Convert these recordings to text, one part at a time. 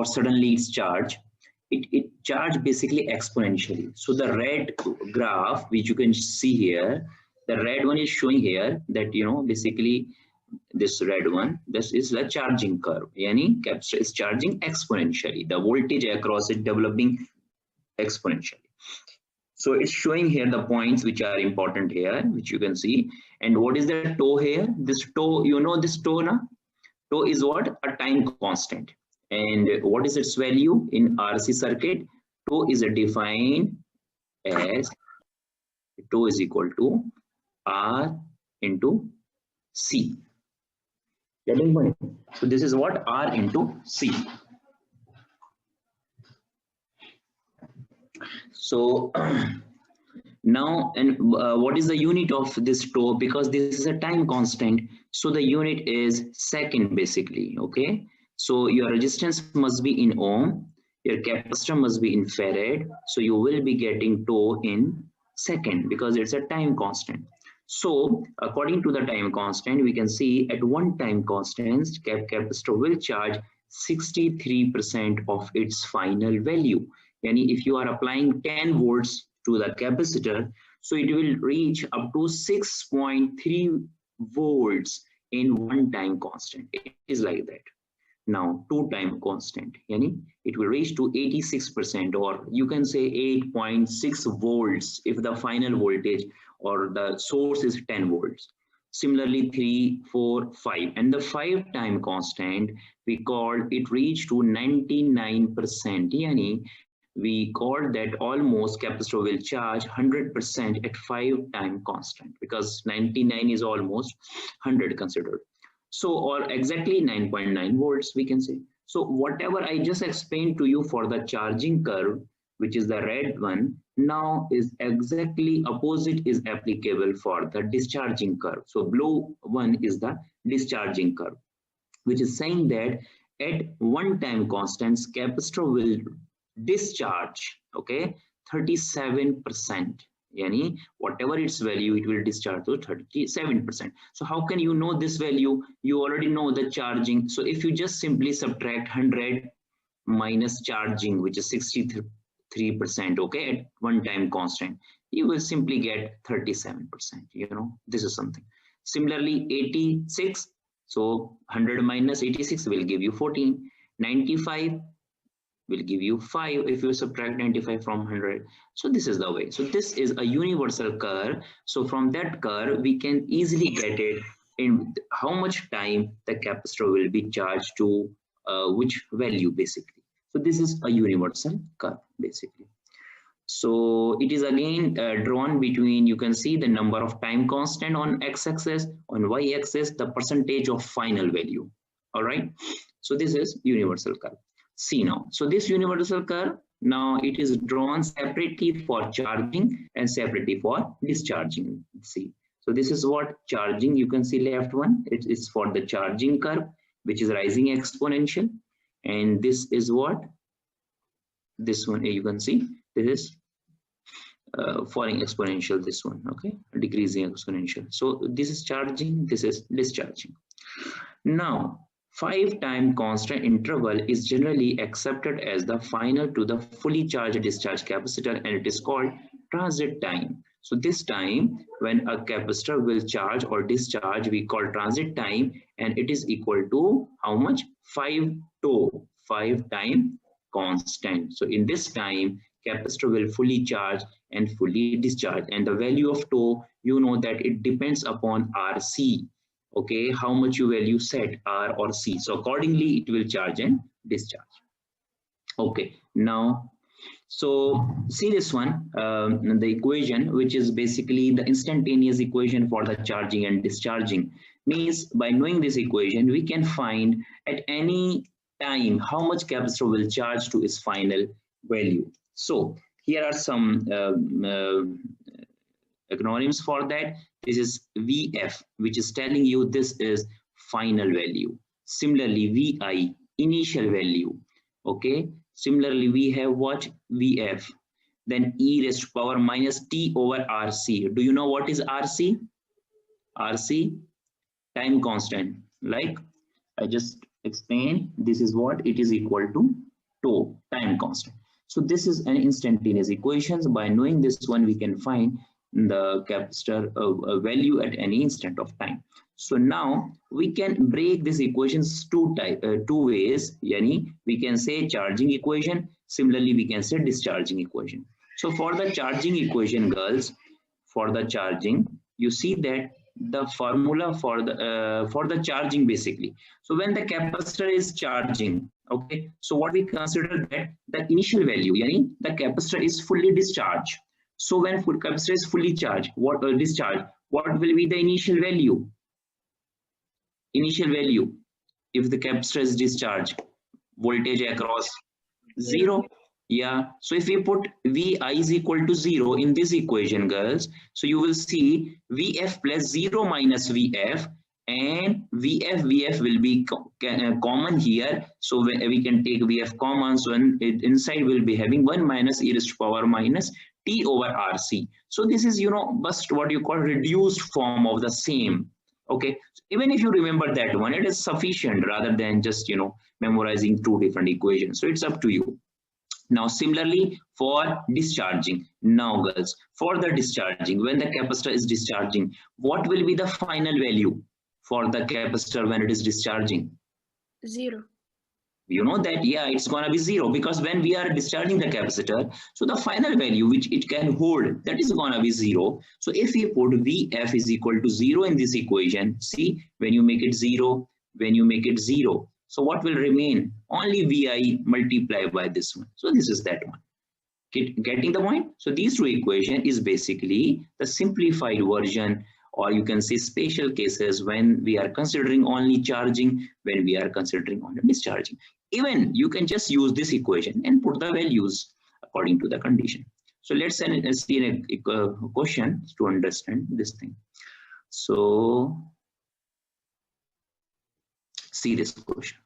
or suddenly it's charged, it charged basically exponentially. So the red graph which you can see here, the red one is showing here that basically this red one, this is the charging curve. Yani capacitor is charging exponentially. The voltage across it developing exponentially. So it's showing here the points which are important here, which you can see. And what is the tau here? This tau, this tau, na? Tau is what? A time constant. And what is its value in RC circuit? Tau is defined as tau is equal to R into C. Getting point? So this is what? R into C. So now, and what is the unit of this tau? Because this is a time constant, so the unit is second basically. Okay, so your resistance must be in ohm, your capacitor must be in farad, so you will be getting tau in second because it's a time constant. So according to the time constant, we can see at one time constant, capacitor will charge 63% of its final value. And if you are applying 10 volts to the capacitor, so it will reach up to 6.3 volts in one time constant. It is like that. Now two time constant, yani it will reach to 86%, or you can say 8.6 volts if the final voltage or the source is 10 volts. Similarly 3, 4, 5, and the 5 time constant, we call it reach to 99%. Yani we call that almost capacitor will charge 100% at 5 time constant, because 99 is almost 100 considered. So, or exactly 9.9 volts we can say. So whatever I just explained to you for the charging curve, which is the red one, now is exactly opposite is applicable for the discharging curve. So blue one is the discharging curve, which is saying that at one time constants, capacitor will discharge, okay, 37%. Yani whatever its value, it will discharge to 37%. So how can you know this value? You already know the charging. So if you just simply subtract 100 minus charging, which is 63%, okay, at one time constant, you will simply get 37%. This is something. Similarly 86, so 100 minus 86 will give you 14. 95 will give you 5 if you subtract 95 from 100. So this is the way. So this is a universal curve. So from that curve, we can easily get it in how much time the capacitor will be charged to which value basically. So this is a universal curve basically. So it is again drawn between, you can see the number of time constant on x-axis, on y-axis, the percentage of final value. All right. So this is universal curve. See now, so this universal curve, now it is drawn separately for charging and separately for discharging. See, so this is what charging, you can see left one, it is for the charging curve, which is rising exponential. And this is what, this one you can see, this is falling exponential, this one, okay, decreasing exponential. So this is charging, this is discharging. Now, 5 time constant interval is generally accepted as the final to the fully charged discharge capacitor, and it is called transit time. So this time when a capacitor will charge or discharge, we call transit time, and it is equal to how much? 5 tau, 5 time constant. So in this time, capacitor will fully charge and fully discharge, and the value of tau, you know that it depends upon RC. Okay, how much you value set, R or C. So accordingly, it will charge and discharge. Okay, now, so see this one, the equation, which is basically the instantaneous equation for the charging and discharging. Means by knowing this equation, we can find at any time how much capacitor will charge to its final value. So here are some acronyms for that. This is VF, which is telling you this is final value. Similarly, VI, initial value. Okay. Similarly, we have what? VF. Then E raised to power minus T over RC. Do you know what is RC? RC, time constant. Like I just explained, this is what it is equal to tau, time constant. So this is an instantaneous equations. By knowing this one, we can find the capacitor value at any instant of time. So now we can break these equations two ways. Yani we can say charging equation. Similarly, we can say discharging equation. So for the charging equation, girls, for the charging, you see that the formula for the charging basically. So when the capacitor is charging, okay, so what we consider that the initial value, yani the capacitor is fully discharged. So when full capacitor is fully charged, what discharged, what will be the initial value? Initial value, if the capacitor is discharged, voltage across 0. Yeah, so if we put Vi is equal to 0 in this equation, girls, so you will see Vf plus 0 minus Vf, and Vf will be common here. So we can take Vf common, so inside will be having 1 minus e raised to power minus T over Rc. So this is, just what you call reduced form of the same. Okay, even if you remember that one, it is sufficient rather than just, memorizing two different equations. So it's up to you. Now, similarly for discharging. Now, girls, for the discharging, when the capacitor is discharging, what will be the final value for the capacitor when it is discharging? 0. You know that, yeah, it's going to be 0, because when we are discharging the capacitor, so the final value which it can hold, that is going to be 0. So if we put Vf is equal to 0 in this equation, see, when you make it 0, so what will remain? Only Vi multiplied by this one. So this is that one. Getting the point? So these two equation is basically the simplified version, or you can say special cases when we are considering only charging, when we are considering only discharging. Even you can just use this equation and put the values according to the condition. So let's see a question to understand this thing. So see this question.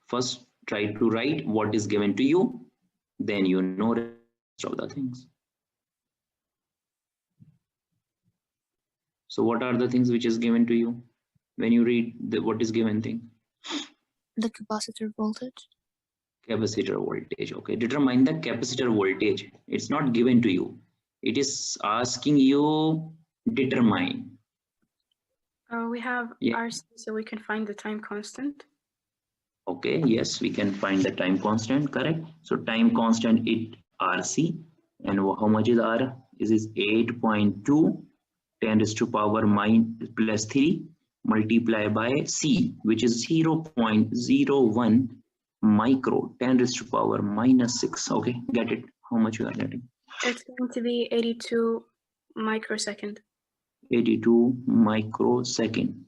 First, try to write what is given to you, then you know the rest of the things. So what are the things which is given to you when you read what is given thing? The capacitor voltage. Capacitor voltage. Okay, determine the capacitor voltage. It's not given to you. It is asking you determine. We have RC, so we can find the time constant. Okay, yes, we can find the time constant, correct. So time constant is RC, and how much is R? This is 8.2 10 raised to power minus plus 3 multiplied by C, which is 0.01 micro 10 raised to power minus 6. Okay, get it? How much you are getting? It's going to be 82 microsecond. 82 microsecond.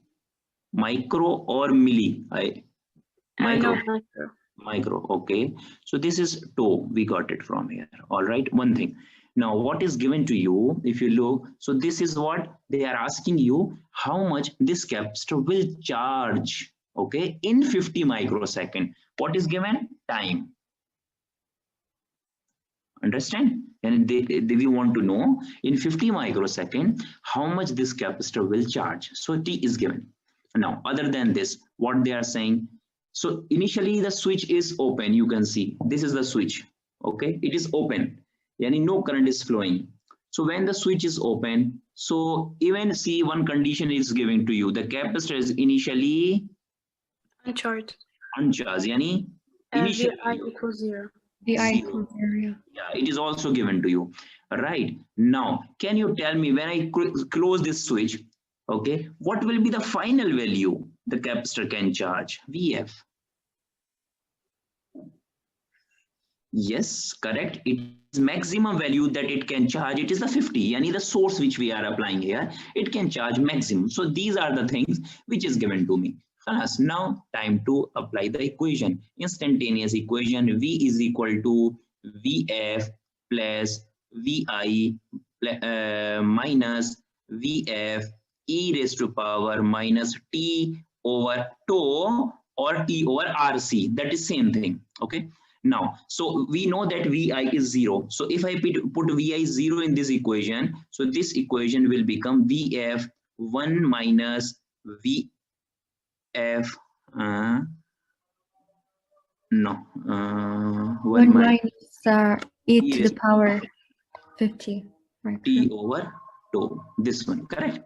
Micro or milli? Micro. No, micro. Okay, so this is tau. We got it from here. All right, one thing. Now what is given to you, if you look, so this is what they are asking you, how much this capacitor will charge, okay, in 50 microsecond. What is given? Time. Understand? And we want to know in 50 microsecond how much this capacitor will charge. So T is given. Now other than this, what they are saying, so initially the switch is open. You can see this is the switch. Okay, it is open. Yani no current is flowing. So when the switch is open, so even see one condition is given to you. The capacitor is initially uncharged. Yani initially Vi equals 0. Vi equals 0. Yeah, it is also given to you. Right. Now, can you tell me when I close this switch, okay, what will be the final value the capacitor can charge? Vf. Yes, correct. It is maximum value that it can charge. It is the 50, yani the source which we are applying here. It can charge maximum. So these are the things which is given to me. Now time to apply the equation. Instantaneous equation. V is equal to Vf plus Vi minus Vf e raised to power minus T over tau or T over Rc. That is same thing. Okay. Now, so we know that Vi is 0. So if I put Vi 0 in this equation, so this equation will become Vf 1 minus Vf, no, 1 minus e to the power 50. T over 2. This one, correct?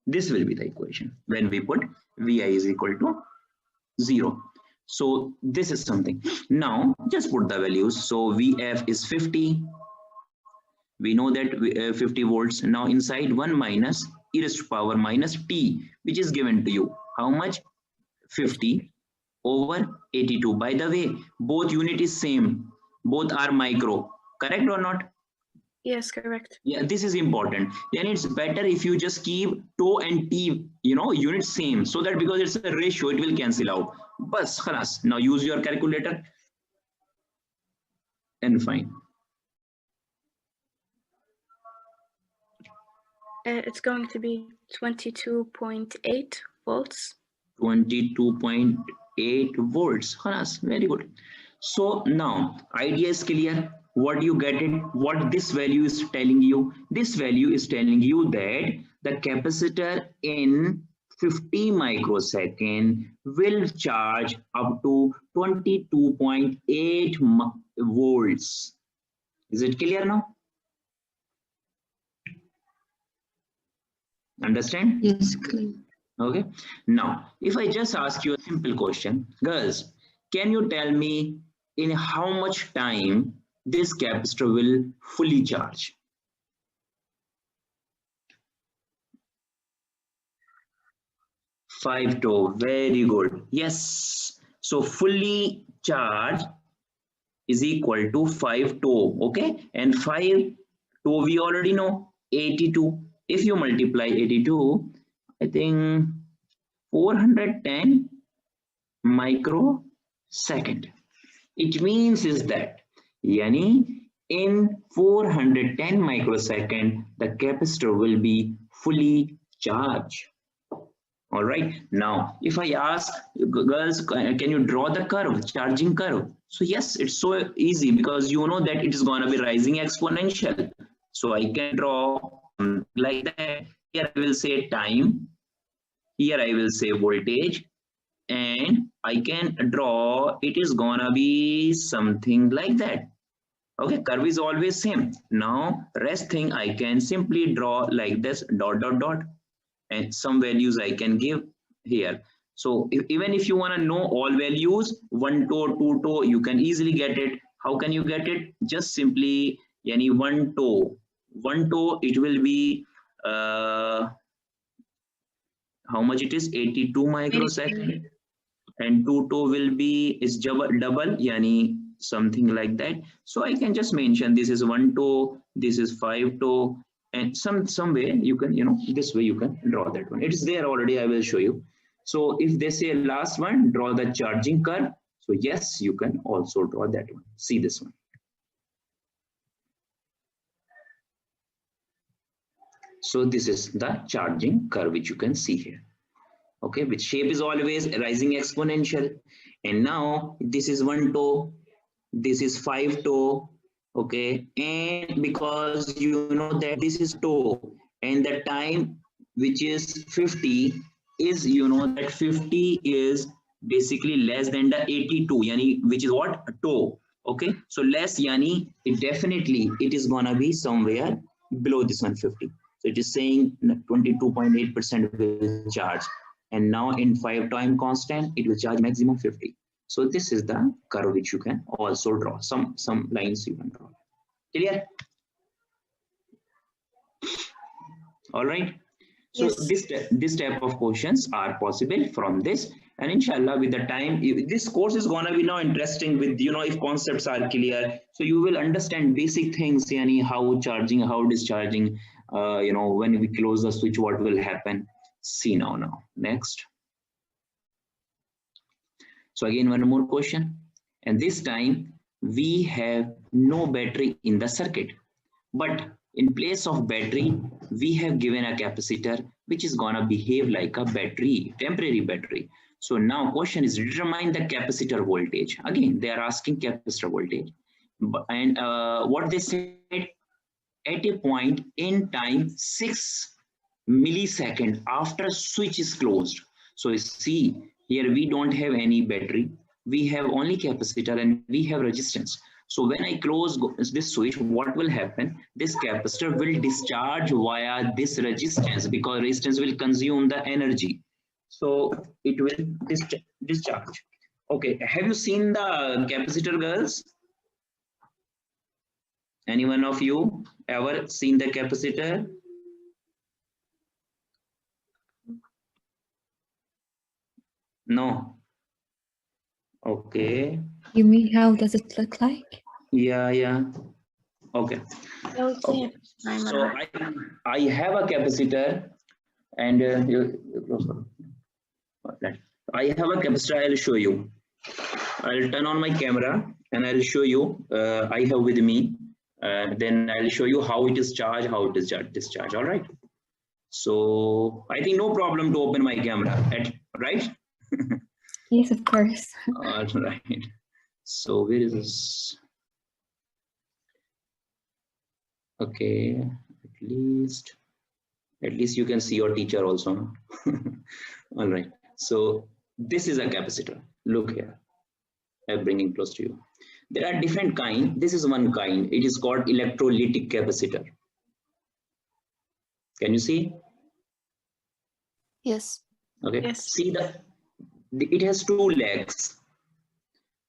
This will be the equation when we put Vi is equal to 0. So this is something. Now just put the values. So Vf is 50. We know that 50 volts. Now inside 1 minus e raised to power minus t, which is given to you. How much? 50 over 82. By the way, both unit is same. Both are micro. Correct or not? Yes, correct. Yeah, this is important. Then it's better if you just keep tau and t, units same, so that because it's a ratio, it will cancel out. Bas, khalas. Now use your calculator and find. It's going to be 22.8 volts. 22.8 volts. Khalas, very good. So now idea is clear. What you get it, what this value is telling you. This value is telling you that the capacitor in 50 microsecond will charge up to 22.8 volts. Is it clear now? Understand? Yes, clear. Okay. Now, if I just ask you a simple question, girls, can you tell me in how much time this capacitor will fully charge? 5 tau. Very good. Yes. So fully charged is equal to 5 tau. Okay. And 5 tau we already know 82. If you multiply 82, I think 410 microsecond. It means is that yani in 410 microsecond the capacitor will be fully charged. All right. Now, if I ask girls, can you draw the curve, charging curve? So yes, it's so easy because you know that it is going to be rising exponential. So I can draw like that. Here I will say time. Here I will say voltage. And I can draw, it is gonna be something like that. Okay, curve is always same. Now rest thing I can simply draw like this, dot dot dot, and some values I can give here. So even if you want to know all values, 1 tau, 2 tau, you can easily get it. How can you get it? Just simply yani 1 tau. 1 tau, it will be how much it is? 82 microsecond. And 2 tau will be is double yani something like that. So I can just mention this is 1 tau, this is 5 tau, and some way you can, this way you can draw that one. It is there already. I will show you. So if they say last one, draw the charging curve. So yes, you can also draw that one. See this one. So this is the charging curve which you can see here. Okay, which shape is always rising exponential. And now this is 1 tau, this is 5 tau. Okay, and because you know that this is tau and the time which is 50 is, that 50 is basically less than the 82, yani which is what? Tau. Okay, so less yani it definitely it is gonna be somewhere below this 150. So it is saying 22.8% will charge. And now in 5 time constant, it will charge maximum 50. So this is the curve which you can also draw. Some lines you can draw. Clear? All right. So yes. This type of questions are possible from this. And inshallah, with the time, this course is gonna be now interesting with, if concepts are clear. So you will understand basic things, yani how charging, how discharging, when we close the switch, what will happen. See now. Next. So again, one more question. And this time we have no battery in the circuit. But in place of battery, we have given a capacitor which is gonna behave like a battery, temporary battery. So now question is determine the capacitor voltage. Again, they are asking capacitor voltage. And what they said, at a point in time 6 millisecond after switch is closed. So you see here we don't have any battery, we have only capacitor and we have resistance. So when I close this switch, what will happen? This capacitor will discharge via this resistance because resistance will consume the energy. So it will discharge. Okay, have you seen the capacitor, girls? Any one of you ever seen the capacitor? No. Okay. You mean how does it look like? Yeah. Okay. Okay. So I have a capacitor, and I have a capacitor. I'll show you. I'll turn on my camera and I'll show you. I have with me. Then I'll show you how it is charged, how it is discharged. All right. So I think no problem to open my camera, right? Yes, of course. All right. So where is this? Okay, at least you can see your teacher also. All right. So this is a capacitor. Look here. I'm bringing close to you. There are different kinds. This is one kind. It is called electrolytic capacitor. Can you see? Yes. Okay. Yes. See it has two legs.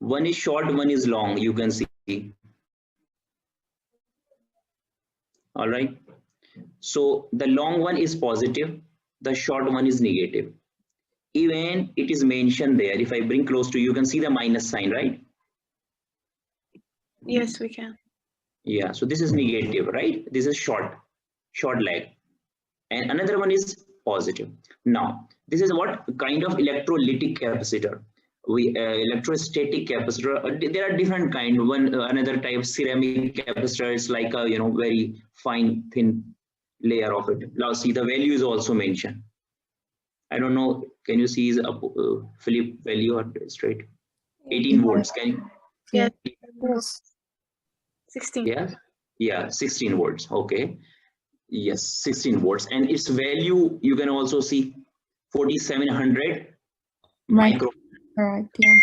One is short, one is long. You can see. All right. So the long one is positive. The short one is negative. Even it is mentioned there. If I bring close to you, you can see the minus sign, right? Yes, we can. Yeah. So this is negative, right? This is short leg. And another one is positive. Now, this is what kind of electrolytic capacitor. Electrostatic capacitor. There are different kind. Another type ceramic capacitor is like a very fine thin layer of it. Now see the value is also mentioned. I don't know. Can you see the Philip value or straight? 18 volts. Can you? Yeah. 16. Yeah. 16 volts. Okay. Yes, 16 volts, and its value you can also see 4700 micro. Right. Yeah.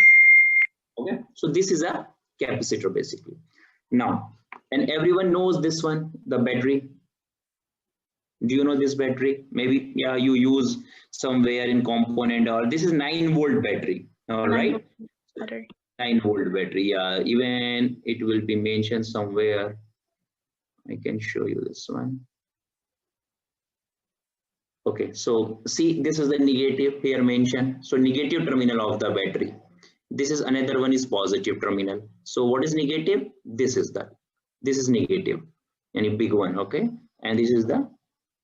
Okay, so this is a capacitor basically. Now, and everyone knows this one, the battery. Do you know this battery? Maybe you use somewhere in component, or this is 9-volt battery. All right. 9-volt battery. Yeah, even it will be mentioned somewhere. I can show you this one. Okay, so see, this is the negative here mentioned. So negative terminal of the battery. This is another one is positive terminal. So what is negative? This is negative, any big one, okay? And this is the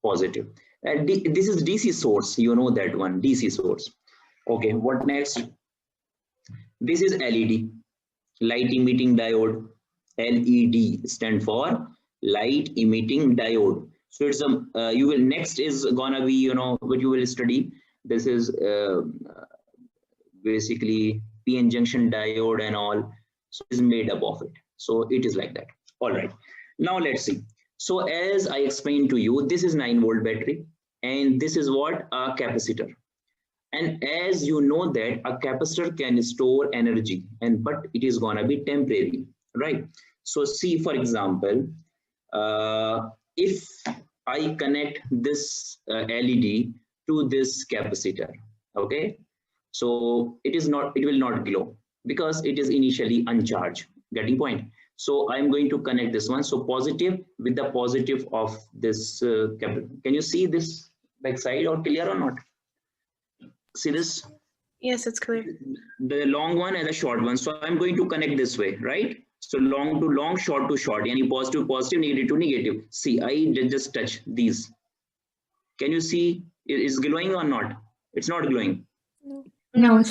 positive. And this is DC source, you know that one, DC source. Okay, what next? This is LED, light emitting diode. LED stand for light emitting diode. So it's you will next is gonna be what you will study. This is basically PN junction diode and all. So it's made up of it. So it is like that. All right. Now let's see. So as I explained to you, this is 9-volt battery, and this is what a capacitor. And as you know that a capacitor can store energy, but it is gonna be temporary, right? So see, for example, if I connect this LED to this capacitor, okay, so it will not glow because it is initially uncharged. Getting point? So I'm going to connect this one. So positive with the positive of this capacitor. Can you see this back side or clear or not? See this? Yes, it's clear. The long one and the short one. So I'm going to connect this way, right? So long to long, short to short, and positive, positive, negative to negative. See, I just touch these. Can you see it's glowing or not? It's not glowing. No.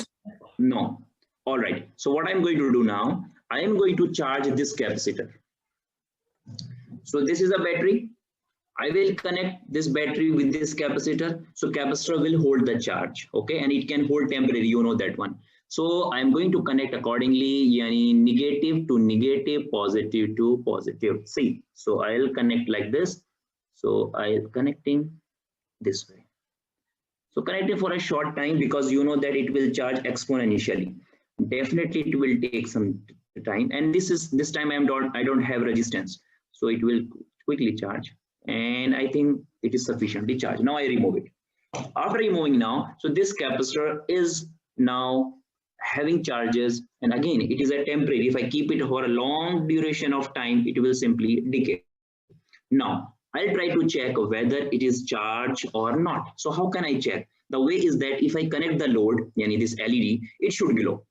No. All right. So what I'm going to do now, I am going to charge this capacitor. So this is a battery. I will connect this battery with this capacitor. So capacitor will hold the charge, okay, and it can hold temporary, you know that one. So I'm going to connect accordingly, yani negative to negative, positive to positive. See, so I'll connect like this. So I'll connecting this way. So connecting for a short time because you know that it will charge exponentially. Definitely it will take some time, and this time I don't have resistance, so it will quickly charge, and I think it is sufficiently charged. Now I remove it. After removing now, so this capacitor is now having charges, and again it is a temporary. If I keep it for a long duration of time, it will simply decay. Now I'll try to check whether it is charged or not. So how can I check? The way is that if I connect the load, yani this LED, it should glow.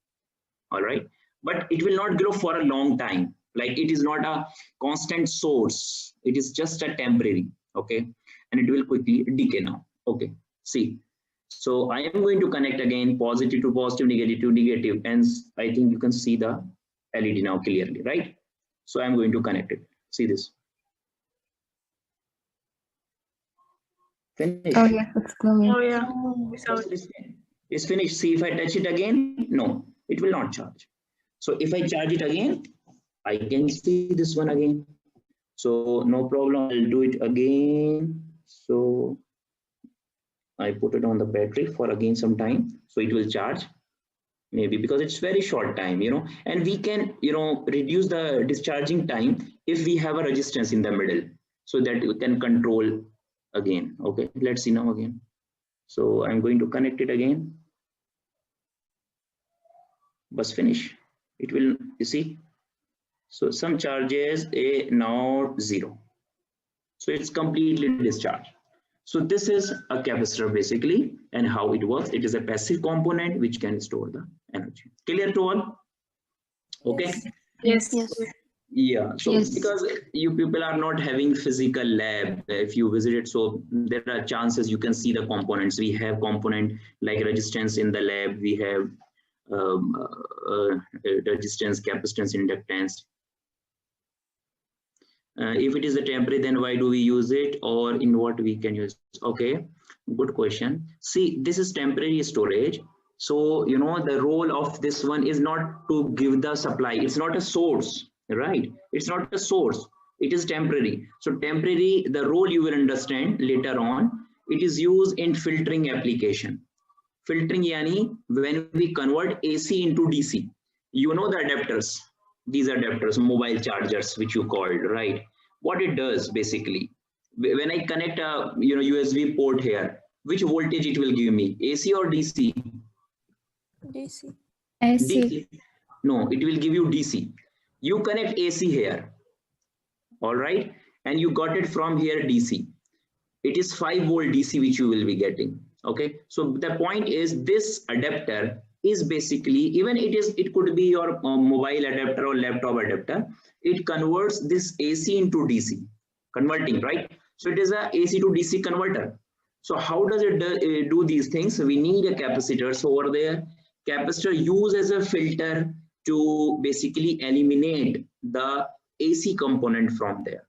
All right, but it will not glow for a long time. Like it is not a constant source. It is just a temporary. Okay, and it will quickly decay now. Okay, see. So I am going to connect again positive to positive, negative to negative, and I think you can see the LED now clearly, right? So I'm going to connect it. See this. Finish. Oh yes, it's glowing. Oh yeah. It's finished. See, if I touch it again, no, it will not charge. So if I charge it again, I can see this one again. So no problem, I'll do it again. So I put it on the battery for again some time. So it will charge, maybe because it's very short time, you know, and we can, you know, reduce the discharging time if we have a resistance in the middle so that we can control again. Okay, let's see now again. So I'm going to connect it again. Bus finish. It will, you see. So some charges now 0. So it's completely discharged. So this is a capacitor basically, and how it works. It is a passive component which can store the energy. Clear to all? Okay. Yes. Yeah, so Yes. because you people are not having physical lab, if you visit it, so there are chances you can see the components. We have component like resistance in the lab, we have resistance, capacitance, inductance. If it is a temporary, then why do we use it, or in what we can use? Okay, good question. See, this is temporary storage. So, you know, the role of this one is not to give the supply. It's not a source, right? It's not a source. It is temporary. So temporary, the role you will understand later on, it is used in filtering application. Filtering yani when we convert AC into DC. You know the adapters. These adapters, mobile chargers, which you called, right? What it does basically, when I connect a USB port here, which voltage it will give me, AC or DC? DC. AC. DC. No, it will give you DC. You connect AC here, all right, and you got it from here DC. It is 5-volt DC which you will be getting. Okay, so the point is this adapter is basically, even it could be your mobile adapter or laptop adapter, it converts this AC into DC, converting, right? So it is a AC to DC converter. So how does it do these things? We need a capacitor. So over there, capacitor used as a filter to basically eliminate the AC component from there.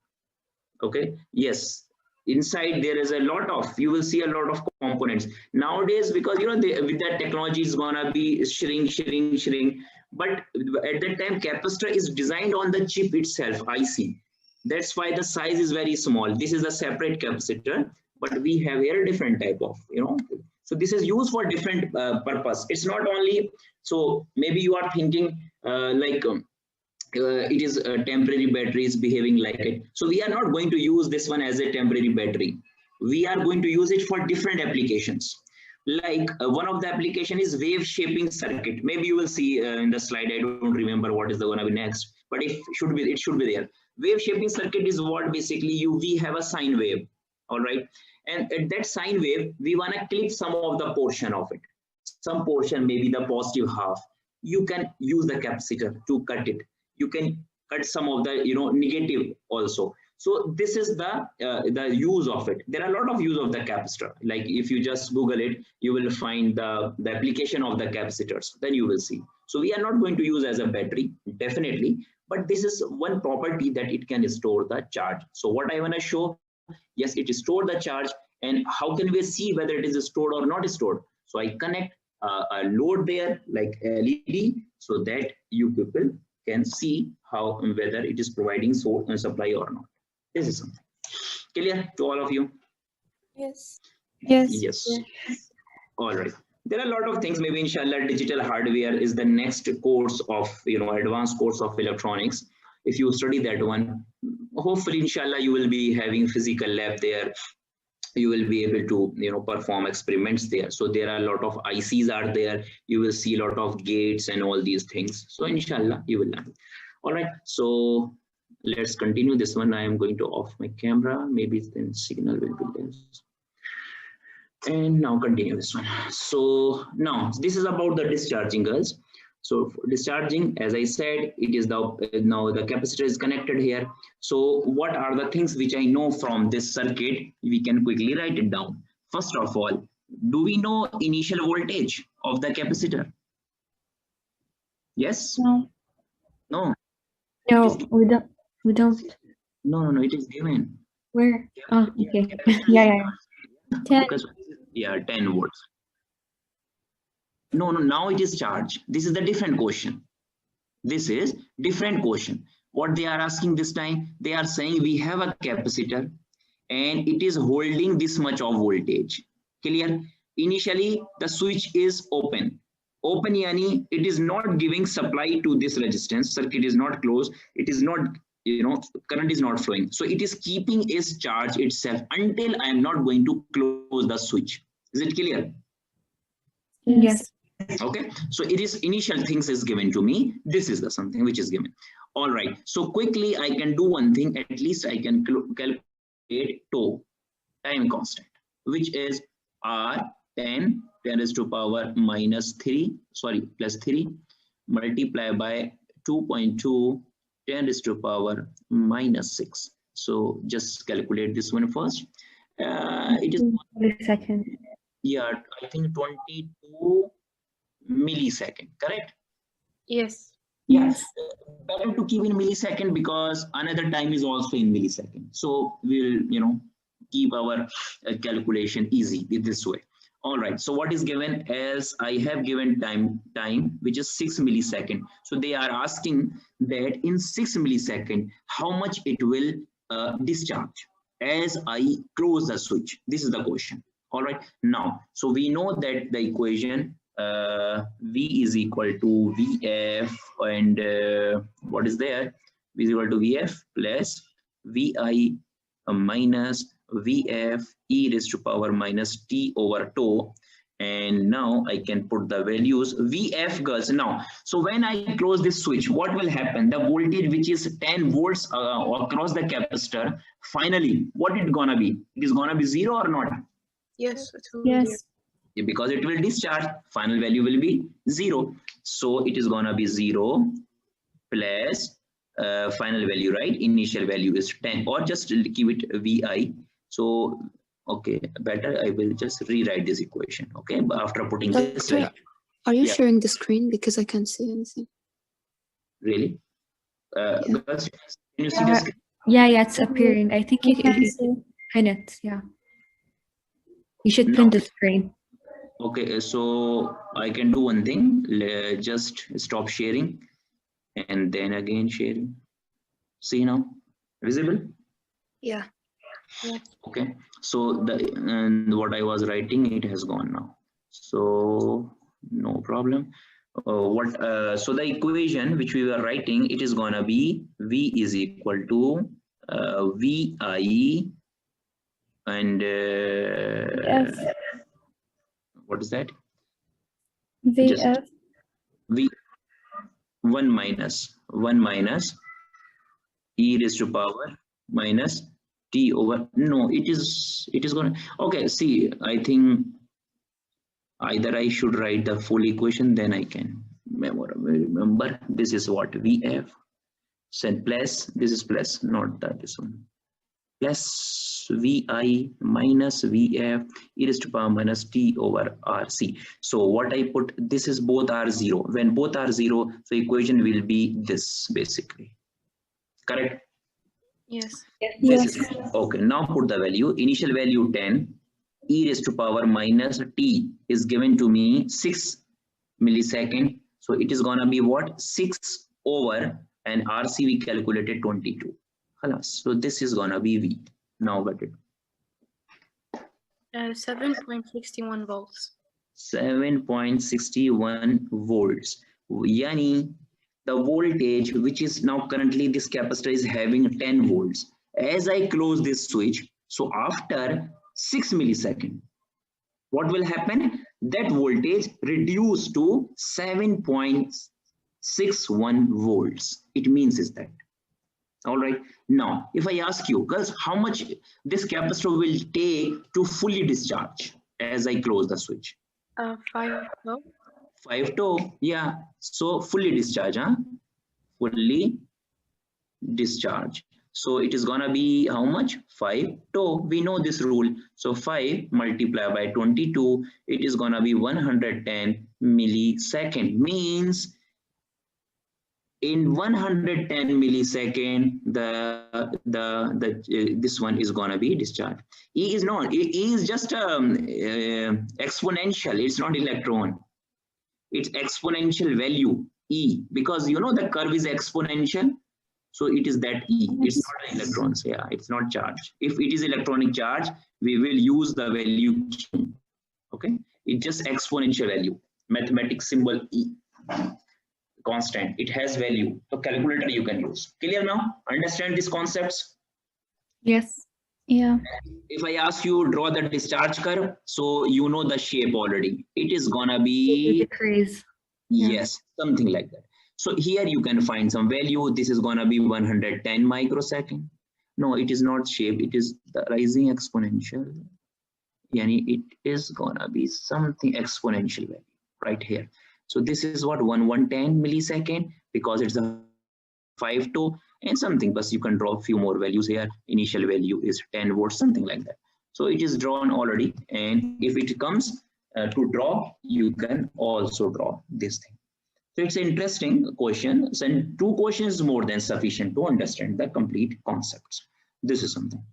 Okay, yes, inside there is a lot of, you will see a lot of components nowadays, because you know with that technology is gonna be shrink, but at that time capacitor is designed on the chip itself, IC. That's why the size is very small. This is a separate capacitor, but we have here a different type of, you know, so this is used for different purpose. It's not only, so maybe you are thinking it is a temporary battery is behaving like it. So we are not going to use this one as a temporary battery. We are going to use it for different applications. Like one of the application is wave shaping circuit. Maybe you will see in the slide. I don't remember what is the going to be next, but it should be there. Wave shaping circuit is what basically we have a sine wave, all right, and at that sine wave we want to clip some of the portion of it. Some portion, maybe the positive half. You can use the capacitor to cut it. You can cut some of the negative also. So this is the use of it. There are a lot of use of the capacitor. Like if you just Google it, you will find the application of the capacitors. Then you will see. So we are not going to use as a battery, definitely, but this is one property that it can store the charge. So what I want to show, Yes, it is stored the charge. And how can we see whether it is stored or not stored? So I connect a load there like LED, so that you people can see how whether it is providing supply or not. This is something clear to all of you. Yes. Yes. All right. There are a lot of things. Maybe inshallah, digital hardware is the next course of advanced course of electronics. If you study that one, hopefully inshallah you will be having physical lab there. You will be able to perform experiments there. So there are a lot of ICs are there. You will see a lot of gates and all these things. So inshallah you will learn. All right. So let's continue this one. I am going to off my camera. Maybe then signal will be less. And now continue this one. So now this is about the discharging, girls. So discharging, as I said, it is now the capacitor is connected here. So what are the things which I know from this circuit? We can quickly write it down. First of all, do we know initial voltage of the capacitor? Yes? No. No. No, we don't. No, it is given. Where? Oh, okay. Yeah. 10. Because, 10 volts. No, now it is charge. This is the different question. This is different question. What they are asking this time, they are saying we have a capacitor and it is holding this much of voltage. Clear? Initially, the switch is open. Open yani, it is not giving supply to this resistance. Circuit is not closed. It is not, current is not flowing. So it is keeping its charge itself until I am not going to close the switch. Is it clear? Yes. Okay, so it is initial things is given to me. This is the something which is given. All right, so quickly I can do one thing. At least I can calculate tau, time constant, which is R10 raised to power plus 3 multiplied by 2.2 10 raised to power -6. So just calculate this one first. It is millisecond. Yeah, I think 22 millisecond, correct? Yes. Yes. Better to keep in millisecond because another time is also in millisecond. So we'll, keep our calculation easy in this way. All right. So what is given as I have given time, which is 6 millisecond. So they are asking that in 6 millisecond, how much it will discharge as I close the switch. This is the question. All right. Now, so we know that the equation V is equal to VF and what is there? V is equal to VF plus VI minus VF e raised to power minus T over tau. And now I can put the values VF, girls. Now, so when I close this switch, what will happen? The voltage which is 10 volts across the capacitor, finally, what it gonna be? It is gonna be 0 or not? Yes. It will Yes. Because it will discharge, final value will be 0. So it is gonna be 0 plus final value, right? Initial value is 10, or just keep it VI. So okay, better I will just rewrite this equation. Okay, but after putting this value. Are you sharing the screen? Because I can't see anything. Really? Yeah. Girls, can you see the screen? Yeah, it's appearing. I think it pin it. Yeah. You should pin the screen. Okay, so I can do one thing. Just stop sharing and then again sharing. See now? Visible? Yeah. Okay, so and what I was writing, it has gone now. So no problem. So the equation which we were writing, it is gonna be V is equal to VI and what is that? VF. V 1 minus e raised to power minus T over, no, it is gonna, okay, see, I think either I should write the full equation, then I can remember this is what VF, and plus, this is plus, not that this one, plus VI minus VF e raised to power minus T over RC. So what I put, this is both are 0. When both are 0, so equation will be this basically. Correct? Yes. This is okay. Now put the value. Initial value 10. E raised to power minus t is given to me 6 millisecond. So it is gonna be what? 6 over, and RC we calculated 22. So this is gonna be V. Now what it? 7.61 volts. 7.61 volts. Yani the voltage which is now currently this capacitor is having 10 volts. As I close this switch, so after 6 milliseconds, what will happen? That voltage reduced to 7.61 volts. It means is that. All right. Now, if I ask you, girls, how much this capacitor will take to fully discharge as I close the switch? 5 to. 5 to, yeah. So fully discharge, huh? Fully discharge. So it is gonna be how much? 5 to. We know this rule. So 5 multiplied by 22, it is gonna be 110 millisecond. Means in 110 millisecond, this one is gonna be discharged. E is not. E is just exponential. It's not electron. It's exponential value E, because you know the curve is exponential. So it is that E. It's not electrons. Yeah, it's not charge. If it is electronic charge, we will use the value Q. Okay, it's just exponential value. Mathematics symbol E. Constant. It has value. So calculator you can use. Clear now? Understand these concepts? Yes. Yeah. If I ask you draw the discharge curve, so you know the shape already. It is gonna be decrease. Yes, something like that. So here you can find some value. This is gonna be 110 microsecond. No, it is not shape. It is the rising exponential. Yani it is gonna be something exponential value right here. So this is what 110 millisecond, because it's a 5 to and something, but you can draw a few more values here. Initial value is 10 volts, something like that. So it is drawn already, and if it comes to draw, you can also draw this thing. So it's an interesting question, and 2 questions is more than sufficient to understand the complete concepts. This is something.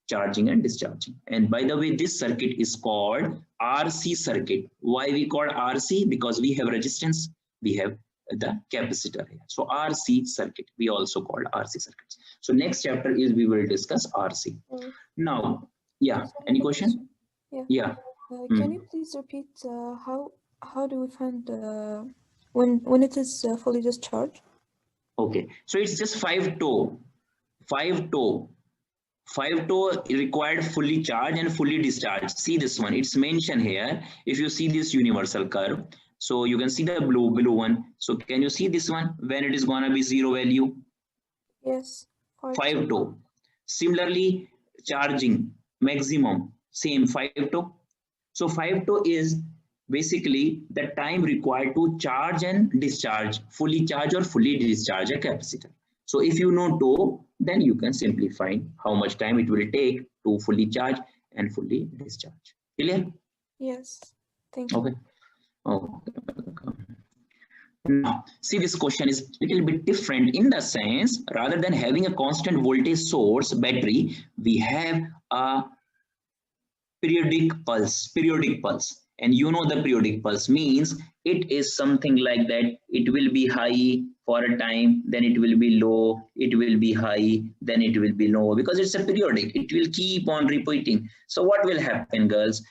Charging and discharging. And by the way, this circuit is called RC circuit. Why we call RC? Because we have resistance, we have the capacitor here. So RC circuit, we also call RC circuits. So next chapter is we will discuss RC. Now, yeah, any question? Yeah. Can you please repeat how do we find when it is fully discharged? Okay, so it's just 5 to 5 to 5 to required fully charged and fully discharged. See this one, it's mentioned here. If you see this universal curve, so you can see the blue one. So can you see this one when it is gonna be 0 value? Yes. 5 to. Similarly, charging maximum same 5 to. So 5 to is basically the time required to charge and discharge, fully charge or fully discharge a capacitor. So if you know to, then you can simply find how much time it will take to fully charge and fully discharge. Clear? Yes. Thank you. Okay. Okay. Now, see, this question is a little bit different in the sense, rather than having a constant voltage source battery, we have a periodic pulse. And you know the periodic pulse means it is something like that. It will be high for a time, then it will be low, it will be high, then it will be low, because it's a periodic. It will keep on repeating. So what will happen, girls?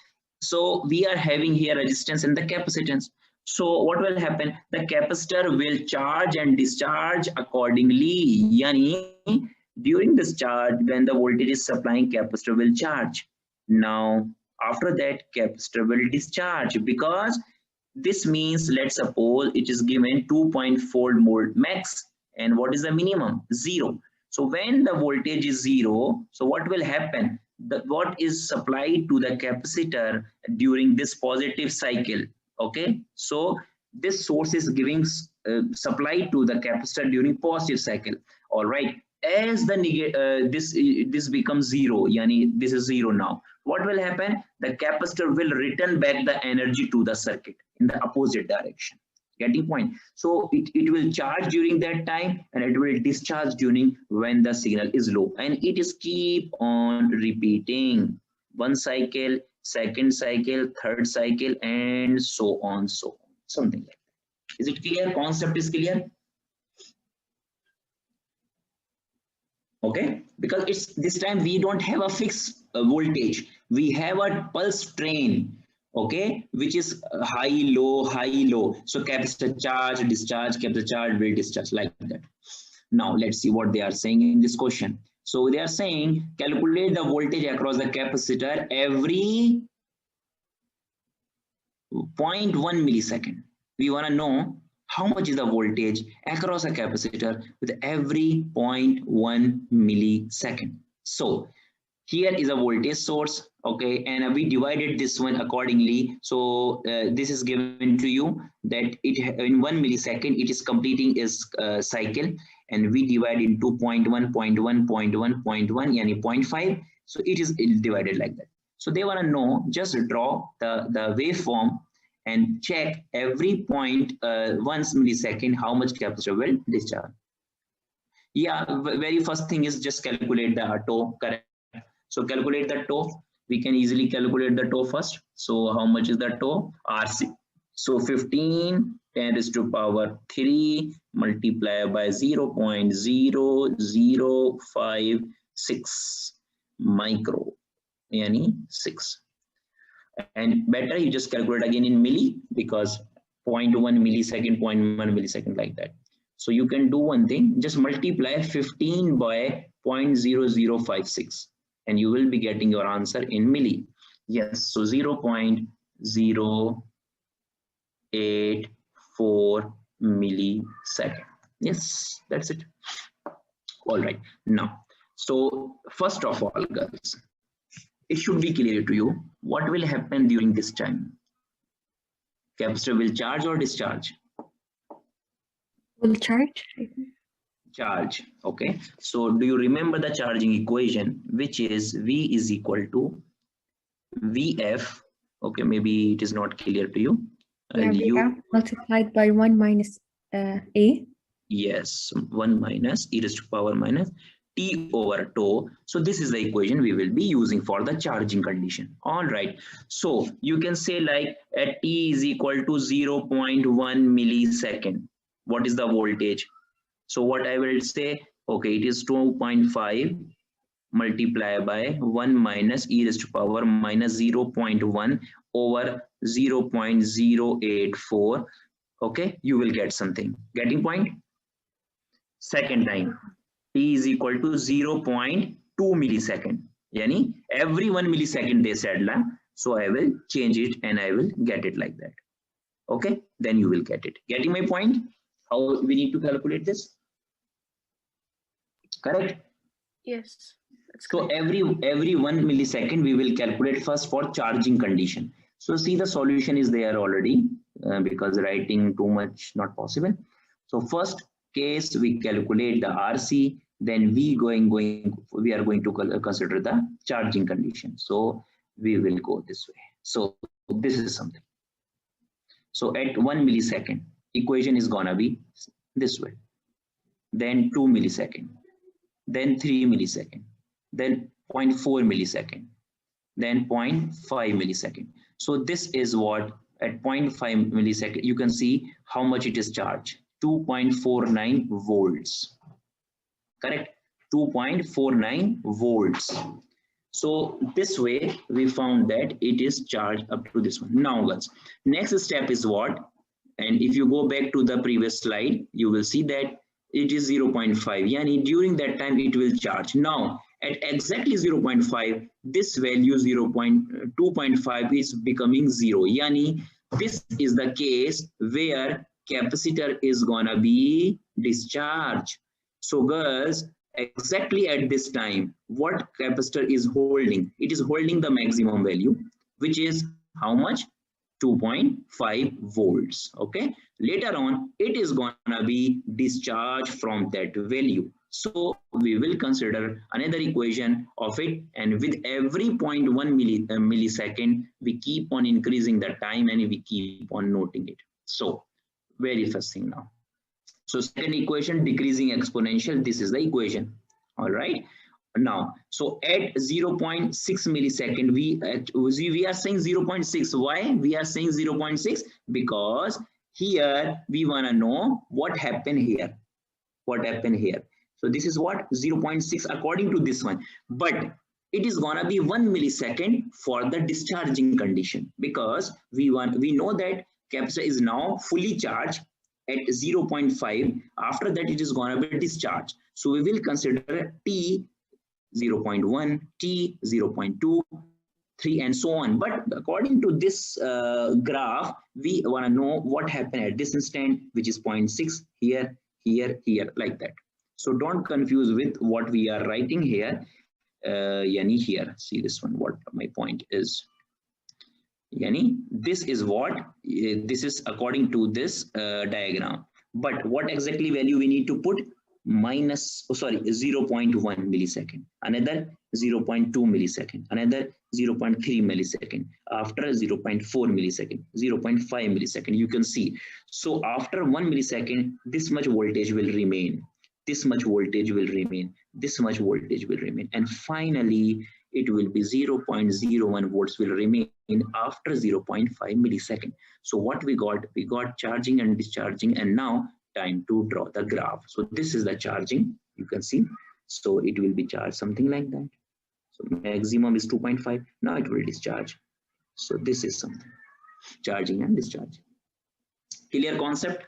So we are having here resistance and the capacitance. So what will happen? The capacitor will charge and discharge accordingly. Yani, during this charge, when the voltage is supplying, capacitor will charge. Now, after that, capacitor will discharge, because this means, let's suppose it is given 2.4 volt max. And what is the minimum? 0. So when the voltage is 0, so what will happen? What is supplied to the capacitor during this positive cycle? Okay, so this source is giving supply to the capacitor during positive cycle. All right, as the this becomes 0, yani this is 0 now. What will happen? The capacitor will return back the energy to the circuit in the opposite direction. Getting point? So it will charge during that time and it will discharge during when the signal is low, and it is keep on repeating. One cycle, second cycle, third cycle, and so on, something like that. Is it clear? Concept is clear? Okay, because it's this time we don't have a fixed voltage, we have a pulse train, okay, which is high low. So capacitor charge, discharge, capacitor charge, will discharge, like that. Now let's see what they are saying in this question. So they are saying calculate the voltage across the capacitor every 0.1 millisecond. We want to know how much is the voltage across a capacitor with every 0.1 millisecond. So here is a voltage source, okay, and we divided this one accordingly. So this is given to you that it in 1 millisecond it is completing its cycle, and we divide into 0.1, 0.1, 0.1, 0.1, yani 0.5. So it is divided like that. So they want to know, just draw the waveform and check every 0.1 millisecond how much capacitor will discharge. Yeah, very first thing is just calculate the tau, correct? So calculate the tau. We can easily calculate the tau first. So how much is the tau? RC. So 15 10 raised to power 3 multiplied by 0.0056 micro, yani 6. And better you just calculate again in milli, because 0.1 millisecond, 0.1 millisecond, like that. So you can do one thing, just multiply 15 by 0.0056 and you will be getting your answer in milli. Yes, so 0.084 millisecond. Yes, that's it. All right. Now, so first of all, girls, it should be clear to you what will happen during this time. Capacitor will charge or discharge? Will charge. Charge. Okay. So do you remember the charging equation, which is V is equal to VF? Okay, maybe it is not clear to you. Yeah, VF multiplied by 1 minus A. Yes, 1 minus e raised to power minus T over tau. So this is the equation we will be using for the charging condition. All right. So you can say like at T is equal to 0.1 millisecond. What is the voltage? So what I will say, okay, it is 2.5 multiplied by 1 minus e raised to power minus 0.1 over 0.084. Okay, you will get something. Getting point? Second time, T is equal to 0.2 millisecond. Yani every 1 millisecond they said la. So I will change it and I will get it like that. Okay, then you will get it. Getting my point? How we need to calculate this? Correct? Yes. So every 1 millisecond we will calculate first for charging condition. So see, the solution is there already because writing too much not possible. So first case we calculate the RC, then we are going to consider the charging condition. So we will go this way. So this is something. So at 1 millisecond, equation is gonna be this way. Then 2 millisecond, then 3 millisecond, then 0.4 millisecond, then 0.5 millisecond. So this is what at 0.5 millisecond, you can see how much it is charged. 2.49 volts. Correct? 2.49 volts. So this way we found that it is charged up to this one. Now guys, next step is what? And if you go back to the previous slide, you will see that it is 0.5. Yani during that time it will charge. Now at exactly 0.5, this value 2.5 is becoming 0. Yani this is the case where capacitor is gonna be discharged. So girls, exactly at this time, what capacitor is holding? It is holding the maximum value, which is how much? 2.5 volts. Okay. Later on, it is gonna be discharged from that value. So we will consider another equation of it, and with every 0.1 millisecond, we keep on increasing the time and we keep on noting it. So Very first thing now. So second equation, decreasing exponential, this is the equation. All right. Now, so at 0.6 millisecond, we are saying 0.6. Why we are saying 0.6? Because here we want to know what happened here. What happened here? So this is what 0.6 according to this one. But it is gonna be 1 millisecond for the discharging condition, because we know that capacitor is now fully charged at 0.5. After that, it is gonna be discharged. So we will consider T 0.1, T 0.2, 3, and so on. But according to this graph, we want to know what happened at this instant, which is 0.6 here, here, here, like that. So don't confuse with what we are writing here. Yani here, see this one, what my point is. Yani, this is what, this is according to this diagram. But what exactly value we need to put? 0.1 millisecond, another 0.2 millisecond, another 0.3 millisecond, after 0.4 millisecond, 0.5 millisecond, you can see. So after 1 millisecond, this much voltage will remain, this much voltage will remain, this much voltage will remain, and finally it will be 0.01 volts will remain after 0.5 millisecond. So what we got charging and discharging, and now time to draw the graph. So this is the charging, you can see. So it will be charged something like that. So maximum is 2.5. Now it will discharge. So this is something, charging and discharging. Clear concept?